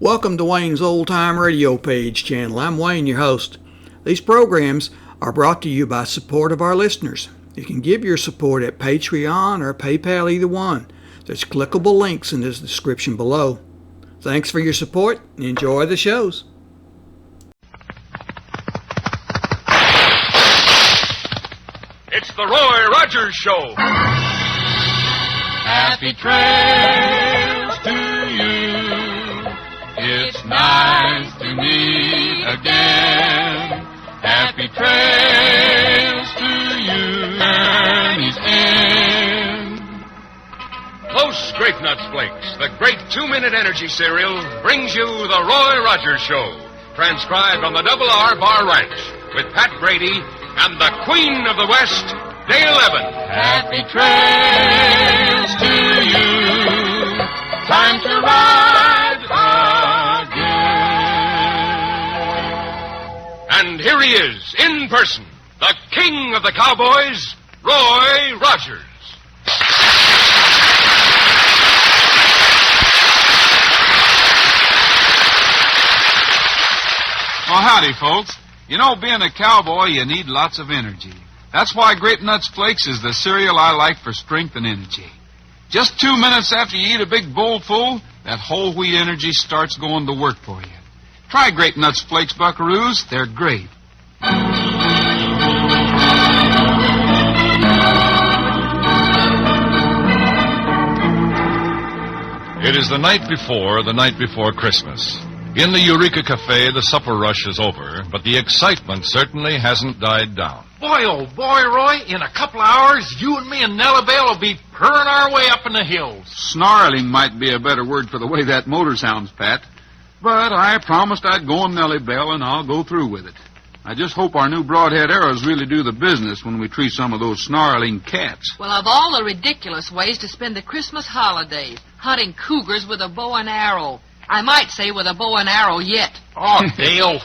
Welcome to Wayne's Old Time Radio Page channel. I'm Wayne, your host. These programs are brought to you by support of our listeners. You can give your support at Patreon or PayPal, either one. There's clickable links in the description below. Thanks for your support and enjoy the shows. It's the Roy Rogers Show. Happy trails to you. It's nice to meet again. Happy trails to you. Journey's end. Close Grape Nuts Flakes, the great 2-minute energy cereal, brings you the Roy Rogers Show, transcribed on the Double R Bar Ranch, with Pat Brady and the Queen of the West, Dale Evans. Happy trails to you. Time to ride again. And here he is, in person, the King of the Cowboys, Roy Rogers. Well, howdy, folks. You know, being a cowboy, you need lots of energy. That's why Grape Nuts Flakes is the cereal I like for strength and energy. Just 2 minutes after you eat a big bowl full, that whole wheat energy starts going to work for you. Try Grape Nuts Flakes, buckaroos. They're great. It is the night before Christmas. In the Eureka Cafe, the supper rush is over, but the excitement certainly hasn't died down. Boy, oh boy, Roy, in a couple of hours, you and me and Nellie Bell will be purring our way up in the hills. Snarling might be a better word for the way that motor sounds, Pat. But I promised I'd go on Nellie Bell, and I'll go through with it. I just hope our new broadhead arrows really do the business when we treat some of those snarling cats. Well, of all the ridiculous ways to spend the Christmas holidays, hunting cougars with a bow and arrow. I might say with a bow and arrow yet. Oh, Dale,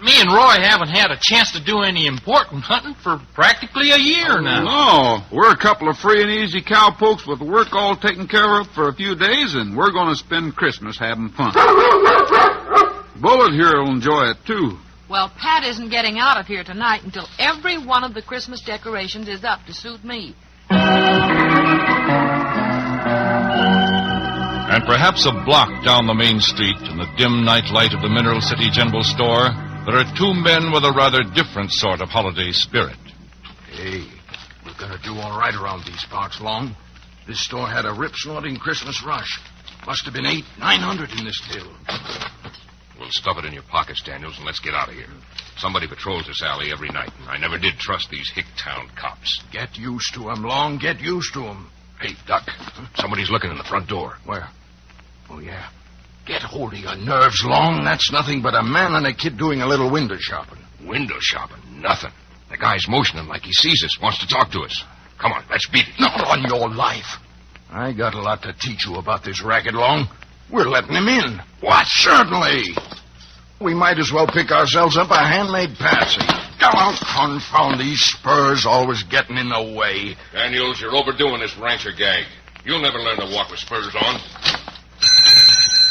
me and Roy haven't had a chance to do any important hunting for practically a year now. No, we're a couple of free and easy cowpokes with work all taken care of for a few days, and we're going to spend Christmas having fun. Bullet here will enjoy it, too. Well, Pat isn't getting out of here tonight until every one of the Christmas decorations is up to suit me. And perhaps a block down the main street, in the dim night light of the Mineral City General Store, there are two men with a rather different sort of holiday spirit. Hey, we're going to do all right around these parts, Long. This store had a rip-snorting Christmas rush. Must have been 900 in this till. We'll stuff it in your pockets, Daniels, and let's get out of here. Somebody patrols this alley every night, and I never did trust these Hicktown cops. Get used to 'em, Long. Get used to 'em. Hey, Duck, somebody's looking in the front door. Where? Oh, yeah. Get hold of your nerves, Long. That's nothing but a man and a kid doing a little window shopping. Window shopping? Nothing. The guy's motioning like he sees us, wants to talk to us. Come on, let's beat it. Not on your life. I got a lot to teach you about this racket, Long. We're letting him in. What? Certainly. We might as well pick ourselves up a handmade patsy. Come on, confound these spurs always getting in the way. Daniels, you're overdoing this rancher gag. You'll never learn to walk with spurs on.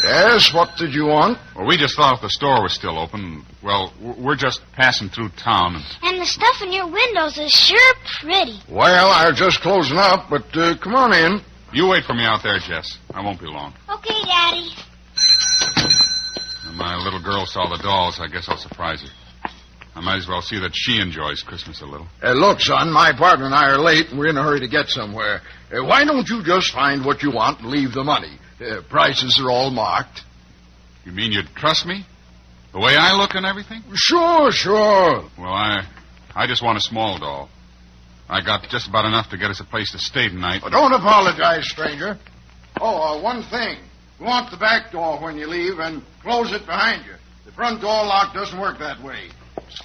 Yes, what did you want? Well, we just thought if the store was still open, well, we're just passing through town. And the stuff in your windows is sure pretty. Well, I'm just closing up, but come on in. You wait for me out there, Jess. I won't be long. Okay, Daddy. When my little girl saw the dolls, I guess I'll surprise her. I might as well see that she enjoys Christmas a little. Look, son, my partner and I are late, and we're in a hurry to get somewhere. Why don't you just find what you want and leave the money? Prices are all marked. You mean you'd trust me? The way I look and everything? Sure. Well, I just want a small doll. I got just about enough to get us a place to stay tonight. Well, don't apologize, stranger. Oh, one thing. Lock the back door when you leave and close it behind you. The front door lock doesn't work that way.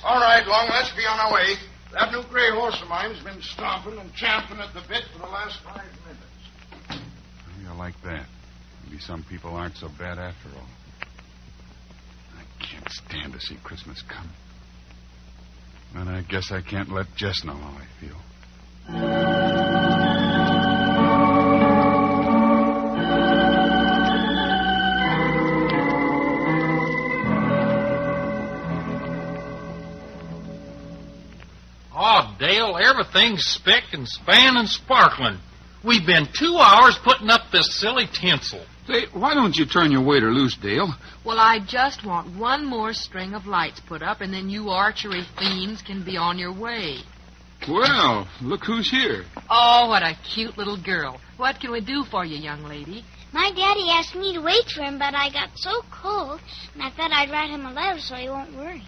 All right, Long, let's be on our way. That new gray horse of mine's been stomping and champing at the bit for the last 5 minutes. Maybe I like that. Maybe some people aren't so bad after all. I can't stand to see Christmas come. And I guess I can't let Jess know how I feel. Dale. Everything's spick and span and sparkling. We've been 2 hours putting up this silly tinsel. Say, why don't you turn your waiter loose, Dale? Well, I just want one more string of lights put up, and then you archery fiends can be on your way. Well, look who's here. Oh, what a cute little girl. What can we do for you, young lady? My daddy asked me to wait for him, but I got so cold, and I thought I'd write him a letter so he won't worry.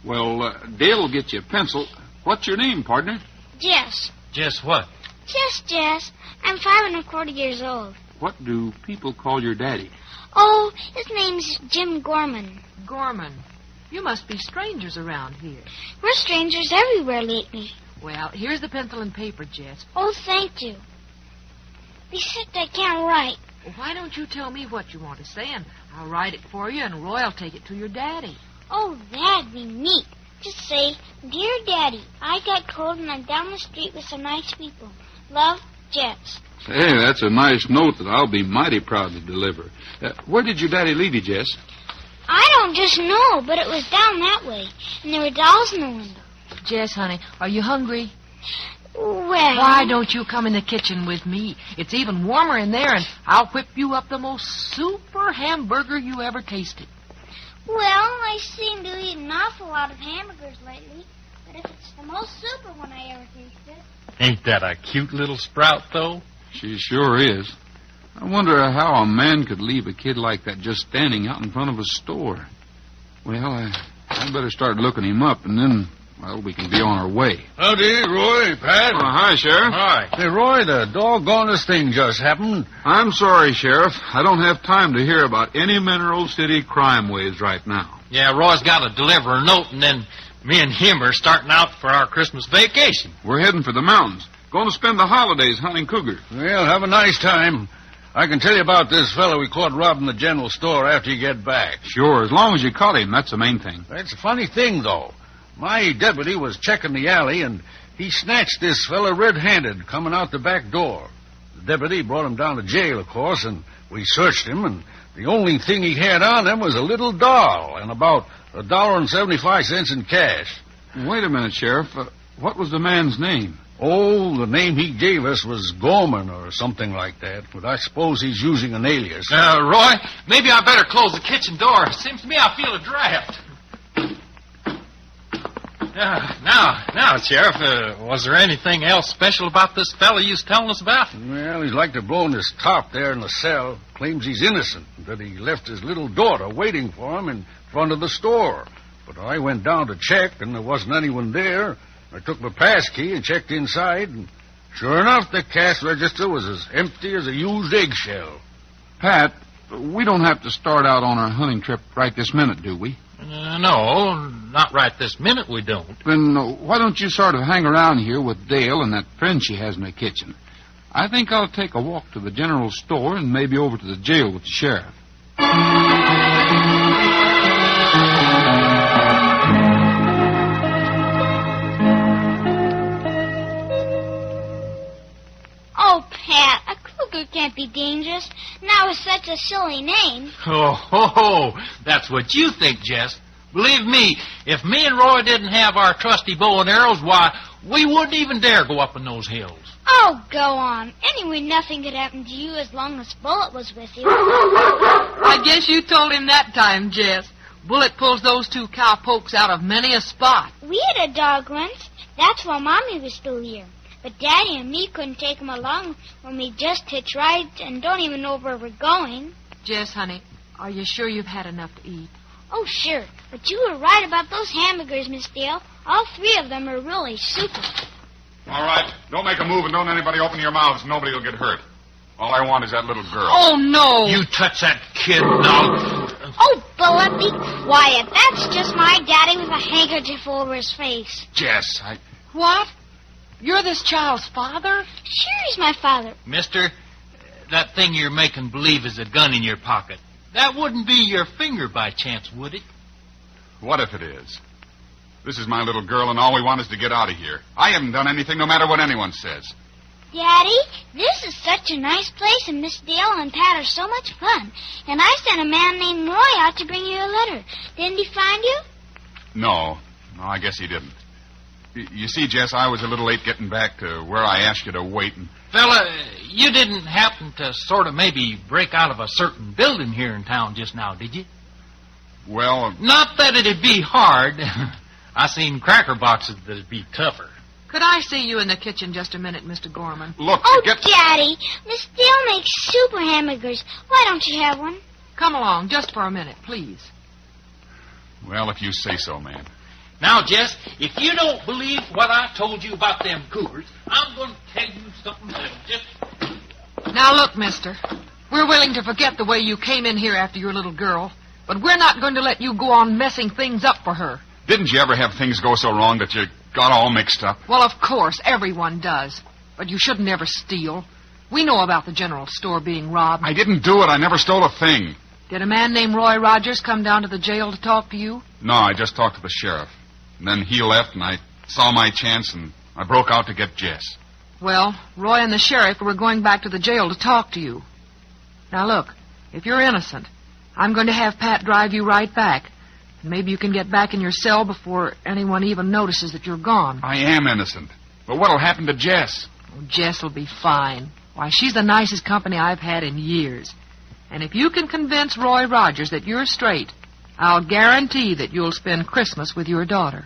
Well, Dale will get you a pencil. What's your name, partner? Jess. Jess what? Jess. I'm 5 1/4 years old. What do people call your daddy? Oh, his name's Jim Gorman. Gorman, you must be strangers around here. We're strangers everywhere lately. Well, here's the pencil and paper, Jess. Oh, thank you. Except I can't write. Well, why don't you tell me what you want to say, and I'll write it for you, and Roy'll take it to your daddy. Oh, that'd be neat. Just say, Dear Daddy, I got cold and I'm down the street with some nice people. Love, Jess. Hey, that's a nice note that I'll be mighty proud to deliver. Where did your daddy leave you, Jess? I don't just know, but it was down that way, and there were dolls in the window. Jess, honey, are you hungry? Well... Why don't you come in the kitchen with me? It's even warmer in there, and I'll whip you up the most super hamburger you ever tasted. Well, I seem to eat an awful lot of hamburgers lately, but if it's the most super one I ever tasted... Ain't that a cute little sprout, though? She sure is. I wonder how a man could leave a kid like that just standing out in front of a store. Well, I better start looking him up, and then, well, we can be on our way. Howdy, Roy, Pat. Hi, Sheriff. Hi. Hey, Roy, the doggonest thing just happened. I'm sorry, Sheriff. I don't have time to hear about any Mineral City crime waves right now. Yeah, Roy's got to deliver a note, and then me and him are starting out for our Christmas vacation. We're heading for the mountains. Going to spend the holidays hunting cougars. Well, have a nice time. I can tell you about this fellow we caught robbing the general store after you get back. Sure, as long as you caught him, that's the main thing. That's a funny thing, though. My deputy was checking the alley, and he snatched this fella red-handed coming out the back door. The deputy brought him down to jail, of course, and we searched him, and the only thing he had on him was a little doll and about $1.75 in cash. Wait a minute, Sheriff. What was the man's name? Oh, the name he gave us was Gorman or something like that, but I suppose he's using an alias. Roy, maybe I better close the kitchen door. Seems to me I feel a draft. Now, Sheriff, was there anything else special about this fella you was telling us about? Well, he's like to blow in his top there in the cell. Claims he's innocent, that he left his little daughter waiting for him in front of the store. But I went down to check, and there wasn't anyone there. I took my pass key and checked inside, and sure enough, the cash register was as empty as a used eggshell. Pat, we don't have to start out on our hunting trip right this minute, do we? No, not right this minute we don't. Then why don't you sort of hang around here with Dale and that friend she has in the kitchen? I think I'll take a walk to the general store and maybe over to the jail with the sheriff. Oh, Pat, a cougar can't be dangerous. Now with such a silly name. Oh, that's what you think, Jess. Believe me, if me and Roy didn't have our trusty bow and arrows, why, we wouldn't even dare go up in those hills. Oh, go on. Anyway, nothing could happen to you as long as Bullet was with you. I guess you told him that time, Jess. Bullet pulls those two cowpokes out of many a spot. We had a dog once. That's while Mommy was still here. But Daddy and me couldn't take him along when we just hitch rides and don't even know where we're going. Jess, honey, are you sure you've had enough to eat? Oh, sure. But you were right about those hamburgers, Miss Dale. All 3 of them are really super. All right. Don't make a move and don't anybody open your mouths. Nobody will get hurt. All I want is that little girl. Oh, no. You touch that kid, now. Oh, Bullet, be quiet. That's just my daddy with a handkerchief over his face. Jess, What? You're this child's father? Sure, he's my father. Mister, that thing you're making believe is a gun in your pocket. That wouldn't be your finger by chance, would it? What if it is? This is my little girl, and all we want is to get out of here. I haven't done anything, no matter what anyone says. Daddy, this is such a nice place, and Miss Dale and Pat are so much fun. And I sent a man named Roy out to bring you a letter. Didn't he find you? No, I guess he didn't. You see, Jess, I was a little late getting back to where I asked you to wait. And... Fella, you didn't happen to sort of maybe break out of a certain building here in town just now, did you? Well... Not that it'd be hard. I seen cracker boxes that'd be tougher. Could I see you in the kitchen just a minute, Mr. Gorman? Look, Daddy, Miss Steele makes super hamburgers. Why don't you have one? Come along, just for a minute, please. Well, if you say so, ma'am. Now, Jess, if you don't believe what I told you about them cougars, I'm going to tell you something that just... Now, look, mister. We're willing to forget the way you came in here after your little girl, but we're not going to let you go on messing things up for her. Didn't you ever have things go so wrong that you got all mixed up? Well, of course, everyone does. But you shouldn't ever steal. We know about the general store being robbed. I didn't do it. I never stole a thing. Did a man named Roy Rogers come down to the jail to talk to you? No, I just talked to the sheriff. And then he left, and I saw my chance, and I broke out to get Jess. Well, Roy and the sheriff were going back to the jail to talk to you. Now, look, if you're innocent, I'm going to have Pat drive you right back. And maybe you can get back in your cell before anyone even notices that you're gone. I am innocent. But what'll happen to Jess? Oh, Jess will be fine. Why, she's the nicest company I've had in years. And if you can convince Roy Rogers that you're straight, I'll guarantee that you'll spend Christmas with your daughter.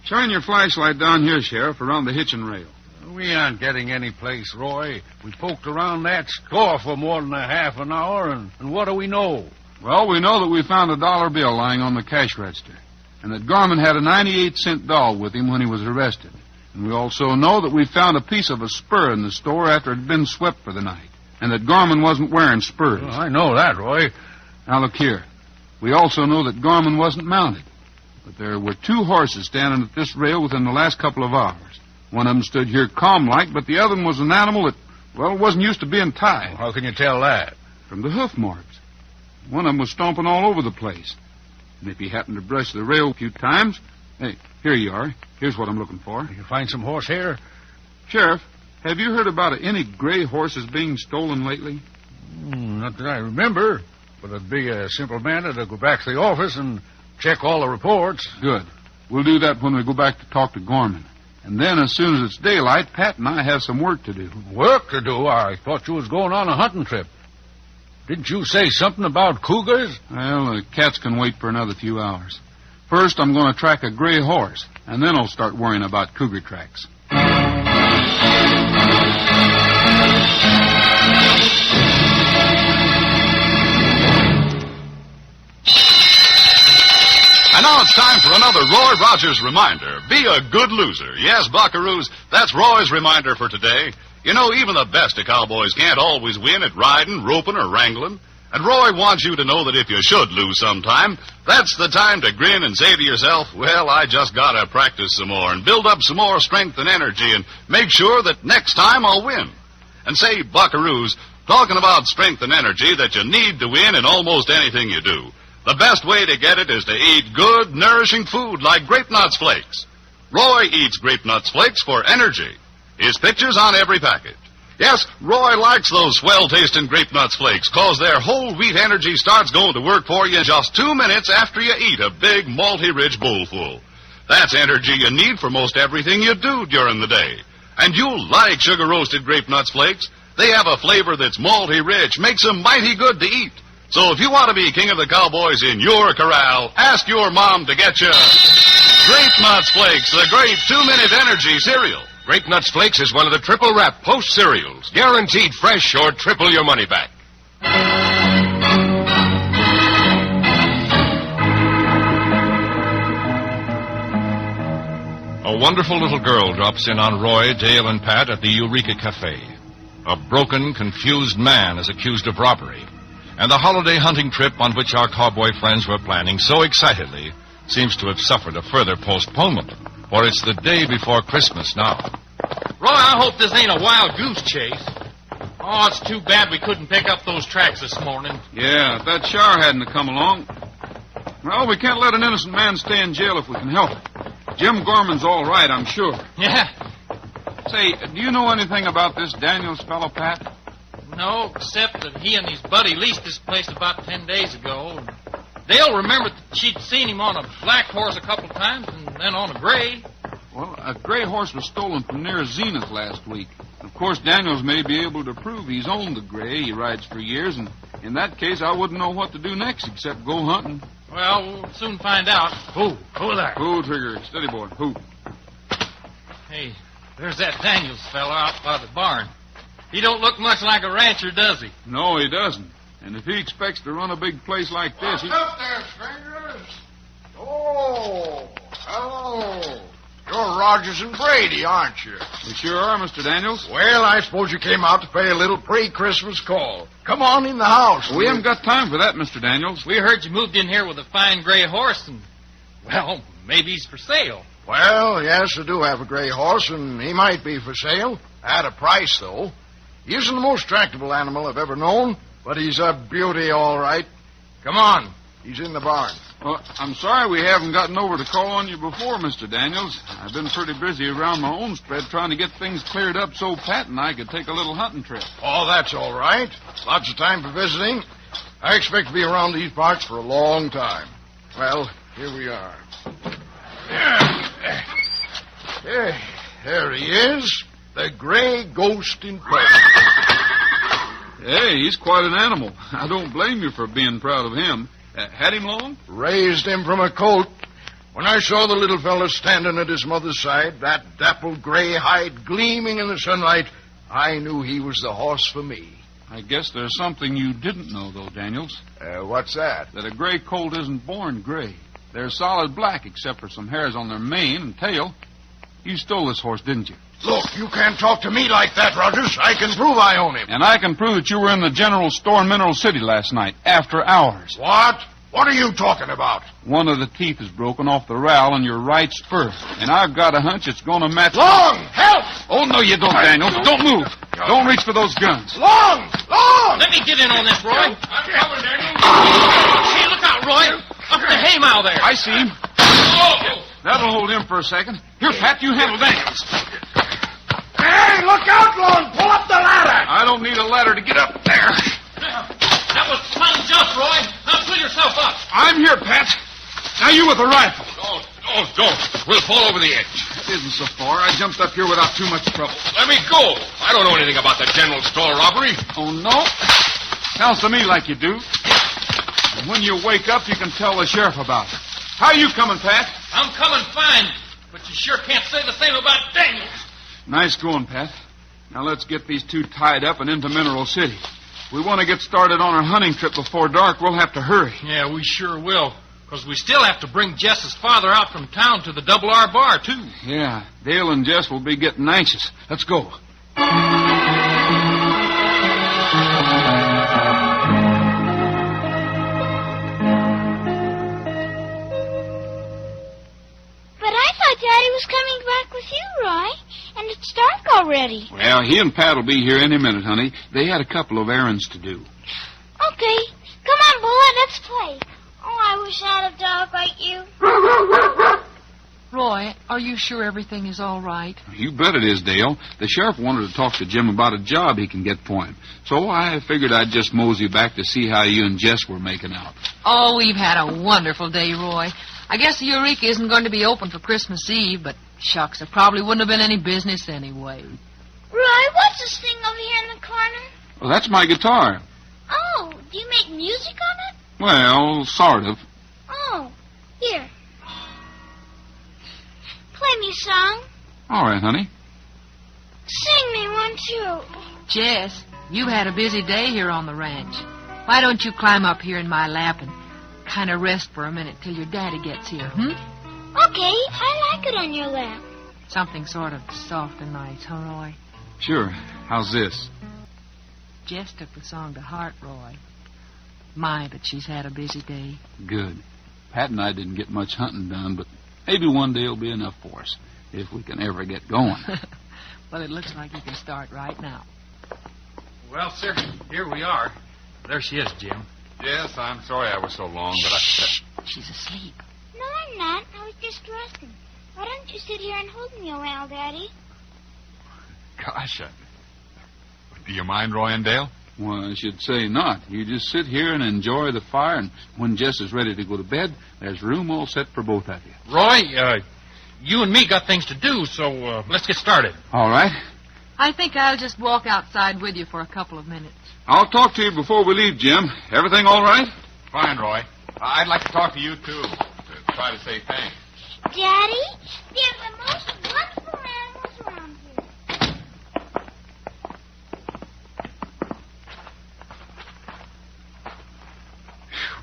Shine your flashlight down here, Sheriff, around the hitching rail. We aren't getting any place, Roy. We poked around that store for more than a half an hour, and what do we know? Well, we know that we found a dollar bill lying on the cash register, and that Gorman had a 98-cent doll with him when he was arrested. And we also know that we found a piece of a spur in the store after it had been swept for the night, and that Gorman wasn't wearing spurs. Well, I know that, Roy. Now, look here. We also know that Gorman wasn't mounted, but there were 2 horses standing at this rail within the last couple of hours. One of them stood here calm-like, but the other one was an animal that, well, wasn't used to being tied. Well, how can you tell that? From the hoof marks. One of them was stomping all over the place. And if he happened to brush the rail a few times... Hey, here you are. Here's what I'm looking for. You find some horsehair? Sheriff, have you heard about any gray horses being stolen lately? Not that I remember. But it'd be a simple matter to go back to the office and check all the reports. Good. We'll do that when we go back to talk to Gorman. And then, as soon as it's daylight, Pat and I have some work to do. Work to do? I thought you was going on a hunting trip. Didn't you say something about cougars? Well, the cats can wait for another few hours. First, I'm going to track a gray horse, and then I'll start worrying about cougar tracks. And now it's time for another Roy Rogers reminder. Be a good loser. Yes, buckaroos, that's Roy's reminder for today. You know, even the best of cowboys can't always win at riding, roping, or wrangling. And Roy wants you to know that if you should lose sometime, that's the time to grin and say to yourself, well, I just got to practice some more and build up some more strength and energy and make sure that next time I'll win. And say, buckaroos, talking about strength and energy that you need to win in almost anything you do. The best way to get it is to eat good, nourishing food like Grape Nuts Flakes. Roy eats Grape Nuts Flakes for energy. His picture's on every package. Yes, Roy likes those swell-tasting Grape Nuts Flakes, 'cause their whole wheat energy starts going to work for you in just 2 minutes after you eat a big, malty-rich bowlful. That's energy you need for most everything you do during the day. And you'll like sugar-roasted Grape Nuts Flakes. They have a flavor that's malty-rich, makes them mighty good to eat. So if you want to be king of the cowboys in your corral, ask your mom to get you Grape Nuts Flakes, the great 2-minute energy cereal. Grape Nuts Flakes is one of the Triple Wrap Post cereals, guaranteed fresh or triple your money back. A wonderful little girl drops in on Roy, Dale, and Pat at the Eureka Cafe. A broken, confused man is accused of robbery. And the holiday hunting trip on which our cowboy friends were planning so excitedly seems to have suffered a further postponement, for it's the day before Christmas now. Roy, I hope this ain't a wild goose chase. Oh, it's too bad we couldn't pick up those tracks this morning. Yeah, if that Char hadn't have come along. Well, we can't let an innocent man stay in jail if we can help it. Jim Gorman's all right, I'm sure. Yeah. Say, do you know anything about this Daniels fellow, Pat? No, except that he and his buddy leased this place about 10 days ago. And Dale remembered that she'd seen him on a black horse a couple times and then on a gray. Well, a gray horse was stolen from near Zenith last week. Of course, Daniels may be able to prove he's owned the gray he rides for years, and in that case, I wouldn't know what to do next except go hunting. Well, we'll soon find out. Who there? Who, Trigger? Steady, boy. Who? Hey, there's that Daniels fella out by the barn. He don't look much like a rancher, does he? No, he doesn't. And if he expects to run a big place like this, What's up there, strangers? Oh, hello. You're Rogers and Brady, aren't you? We sure are, Mr. Daniels. Well, I suppose you came out to pay a little pre-Christmas call. Come on in the house. We haven't got time for that, Mr. Daniels. We heard you moved in here with a fine gray horse, and, well, maybe he's for sale. Well, yes, I do have a gray horse, and he might be for sale. At a price, though. He isn't the most tractable animal I've ever known, but he's a beauty, all right. Come on. He's in the barn. Well, I'm sorry we haven't gotten over to call on you before, Mr. Daniels. I've been pretty busy around my own spread trying to get things cleared up so Pat and I could take a little hunting trip. Oh, that's all right. Lots of time for visiting. I expect to be around these parts for a long time. Well, here we are. There he is. The gray ghost in person. Hey, he's quite an animal. I don't blame you for being proud of him. Had him long? Raised him from a colt. When I saw the little fellow standing at his mother's side, that dappled gray hide gleaming in the sunlight, I knew he was the horse for me. I guess there's something you didn't know, though, Daniels. What's that? That a gray colt isn't born gray. They're solid black except for some hairs on their mane and tail. You stole this horse, didn't you? Look, you can't talk to me like that, Rogers. I can prove I own him. And I can prove that you were in the general store in Mineral City last night, after hours. What? What are you talking about? One of the teeth is broken off the rowel on your right spur. And I've got a hunch it's going to match... Long! Help! Oh, no, you don't, Daniel. Don't move. Don't reach for those guns. Long! Long! Let me get in on this, Roy. I'm coming, Daniel. Hey, look out, Roy. Up the haymow there. I see him. Oh! That'll hold him for a second. Here, Pat, you handle Daniels. Hey, look out, Long! Pull up the ladder! I don't need a ladder to get up there. That was fun jump, Roy. Now pull yourself up. I'm here, Pat. Now you with the rifle. Don't. We'll fall over the edge. It isn't so far. I jumped up here without too much trouble. Let me go. I don't know anything about the general store robbery. Oh, no? Sounds to me like you do. And when you wake up, you can tell the sheriff about it. How you coming, Pat? I'm coming fine, but you sure can't say the same about Daniels. Nice going, Pat. Now let's get these two tied up and into Mineral City. If we want to get started on our hunting trip before dark, we'll have to hurry. Yeah, we sure will. Because we still have to bring Jess's father out from town to the Double R Bar, too. Yeah, Dale and Jess will be getting anxious. Let's go. But I thought Daddy was coming back with you, Roy. And it's dark already. Well, he and Pat will be here any minute, honey. They had a couple of errands to do. Okay. Come on, Bullet, let's play. Oh, I wish I had a dog like you. Roy, are you sure everything is all right? You bet it is, Dale. The sheriff wanted to talk to Jim about a job he can get for him. So I figured I'd just mosey back to see how you and Jess were making out. Oh, we've had a wonderful day, Roy. I guess the Eureka isn't going to be open for Christmas Eve, but shucks, there probably wouldn't have been any business anyway. Roy, what's this thing over here in the corner? Well, that's my guitar. Oh, do you make music on it? Well, sort of. Oh, here. Play me a song. All right, honey. Sing me one, too. Jess, you've had a busy day here on the ranch. Why don't you climb up here in my lap and kind of rest for a minute till your daddy gets here, Okay, I like it on your lap. Something sort of soft and nice, huh, Roy? Sure. How's this? Jess took the song to heart, Roy. My, but she's had a busy day. Good. Pat and I didn't get much hunting done, but maybe one day will be enough for us, if we can ever get going. Well, it looks like you can start right now. Well, sir, here we are. There she is, Jim. Yes, I'm sorry I was so long, but Shh, she's asleep. No, I'm not. I was just resting. Why don't you sit here and hold me a while, Daddy? Gosh, do you mind, Roy and Dale? Well, I should say not. You just sit here and enjoy the fire, and when Jess is ready to go to bed, there's room all set for both of you. Roy, you and me got things to do, so let's get started. All right. I think I'll just walk outside with you for a couple of minutes. I'll talk to you before we leave, Jim. Everything all right? Fine, Roy. I'd like to talk to you, too, to try to say thanks. Daddy, they're the most wonderful animals around here.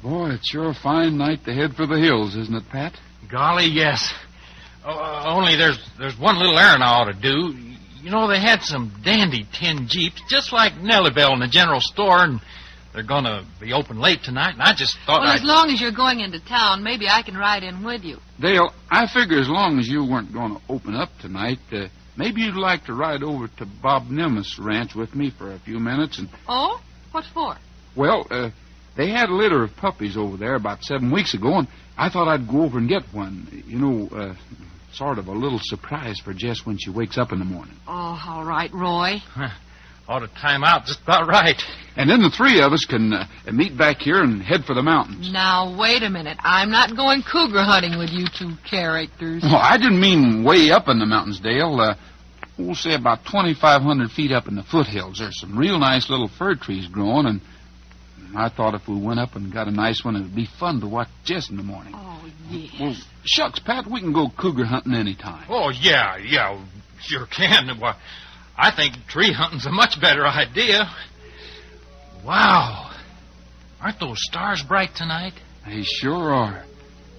Boy, it's sure a fine night to head for the hills, isn't it, Pat? Golly, yes. Only there's one little errand I ought to do. You know, they had some dandy tin Jeeps, just like Nellie Bell in the general store, and they're going to be open late tonight, and I just thought Well, as long as you're going into town, maybe I can ride in with you. Dale, I figure as long as you weren't going to open up tonight, maybe you'd like to ride over to Bob Nimitz' ranch with me for a few minutes. And Oh? What for? Well, they had a litter of puppies over there about 7 weeks ago, and I thought I'd go over and get one. You know, sort of a little surprise for Jess when she wakes up in the morning. Oh, all right, Roy. ought to time out just about right. And then the three of us can meet back here and head for the mountains. Now, wait a minute. I'm not going cougar hunting with you two characters. Well, I didn't mean way up in the mountains, Dale. We'll say about 2,500 feet up in the foothills. There's some real nice little fir trees growing, and I thought if we went up and got a nice one, it would be fun to watch Jess in the morning. Oh, yes. Well, shucks, Pat, we can go cougar hunting any time. Oh, yeah, sure can. Why, I think tree hunting's a much better idea. Wow. Aren't those stars bright tonight? They sure are.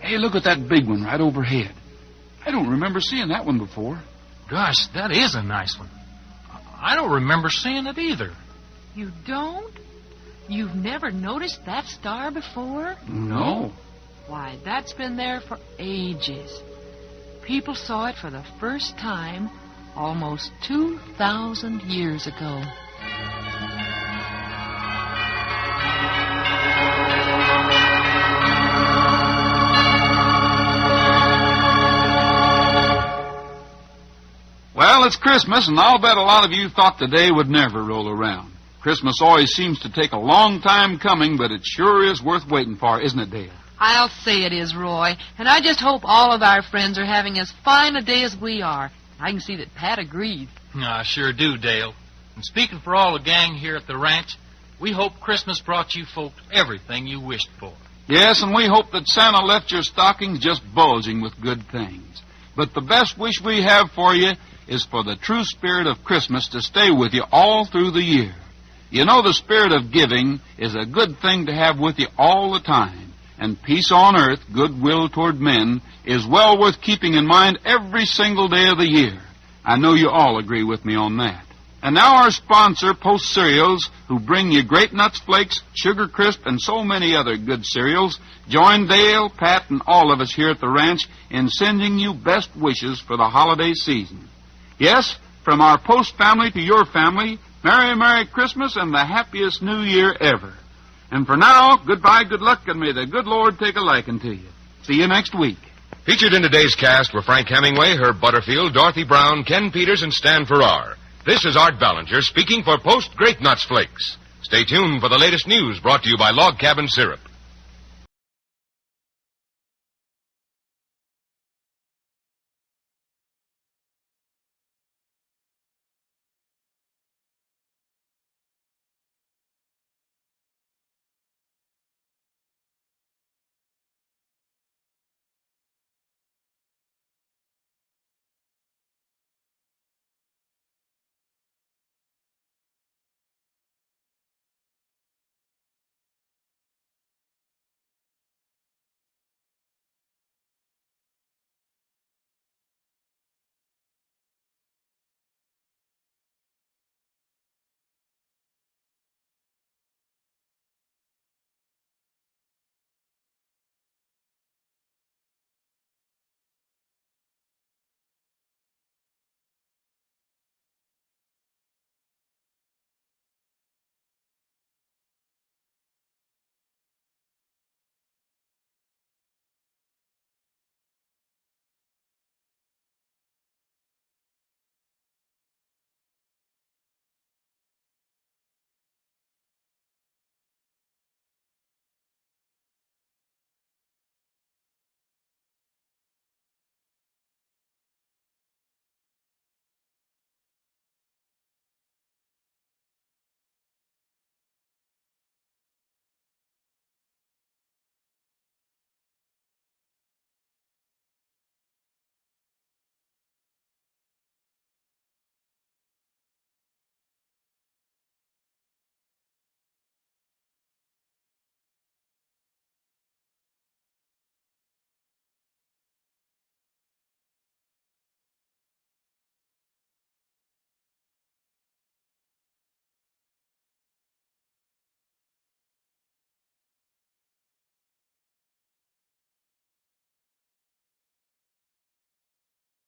Hey, look at that big one right overhead. I don't remember seeing that one before. Gosh, that is a nice one. I don't remember seeing it either. You don't? You've never noticed that star before? No. Why, that's been there for ages. People saw it for the first time almost 2,000 years ago. Well, it's Christmas, and I'll bet a lot of you thought the day would never roll around. Christmas always seems to take a long time coming, but it sure is worth waiting for, isn't it, Dale? I'll say it is, Roy. And I just hope all of our friends are having as fine a day as we are. I can see that Pat agrees. I sure do, Dale. And speaking for all the gang here at the ranch, we hope Christmas brought you folks everything you wished for. Yes, and we hope that Santa left your stockings just bulging with good things. But the best wish we have for you is for the true spirit of Christmas to stay with you all through the year. You know, the spirit of giving is a good thing to have with you all the time. And peace on earth, goodwill toward men, is well worth keeping in mind every single day of the year. I know you all agree with me on that. And now our sponsor, Post Cereals, who bring you Great Nuts Flakes, Sugar Crisp, and so many other good cereals, join Dale, Pat, and all of us here at the ranch in sending you best wishes for the holiday season. Yes, from our Post family to your family, Merry, Merry Christmas and the happiest New Year ever. And for now, goodbye, good luck, and may the good Lord take a liking to you. See you next week. Featured in today's cast were Frank Hemingway, Herb Butterfield, Dorothy Brown, Ken Peters, and Stan Farrar. This is Art Ballinger speaking for Post Great Nuts Flakes. Stay tuned for the latest news brought to you by Log Cabin Syrup.